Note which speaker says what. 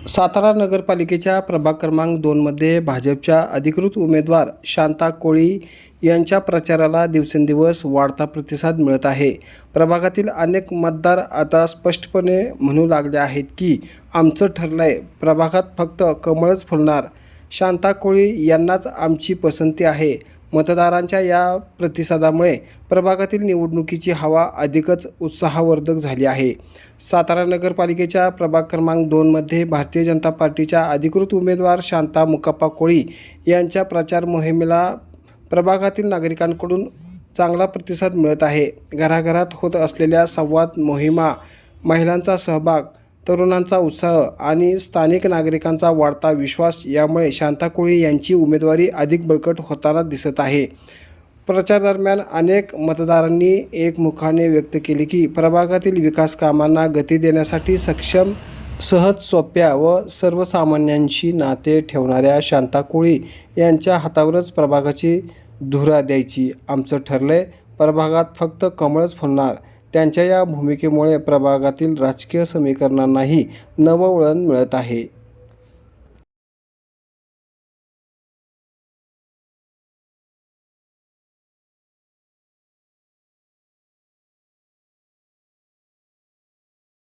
Speaker 1: सातारा नगरपालिकेच्या प्रभाग क्रमांक 2मध्ये भाजपच्या अधिकृत उमेदवार शांता कोळी यांच्या प्रचाराला दिवसेंदिवस वाढता प्रतिसाद मिळत आहे। प्रभागातील अनेक मतदार आता स्पष्टपणे म्हणू लागले आहेत की आमचं ठरलंय, प्रभागात फक्त कमळच फुलणार, शांता कोळी यांनाच आमची पसंती आहे। मतदारांच्या या प्रतिसादामुळे प्रभागातील निवडणुकीची हवा अधिकच उत्साहवर्धक झाली आहे। सातारा नगरपालिकेच्या प्रभाग क्रमांक 2मध्ये भारतीय जनता पार्टीच्या अधिकृत उमेदवार शांता मुकाप्पा कोळी यांच्या प्रचार मोहिमेला प्रभागातील नागरिकांकडून चांगला प्रतिसाद मिळत आहे। घराघरात होत असलेल्या संवाद मोहिमा, महिलांचा सहभाग, तरुणांचा उत्साह आणि स्थानिक नागरिकांचा वाढता विश्वास यामुळे शांता कोळी यांची उमेदवारी अधिक बळकट होताना दिसत आहे। प्रचार दरम्यान अनेक मतदारांनी एकमुखाने व्यक्त केले की प्रभागातील विकास कामांना गती देण्यासाठी सक्षम, सहज, सोप्या व सर्वसामान्यांशी नाते ठेवणाऱ्या शांता कोळी यांच्या हातावरच प्रभागाची धुरा द्यायची। आमचं ठरलंय, प्रभागात फक्त कमळच फुलणार, त्यांच्या या भूमिकेमुळे प्रभागातील राजकीय समीकरणांनाही नवं वळण मिळत आहे।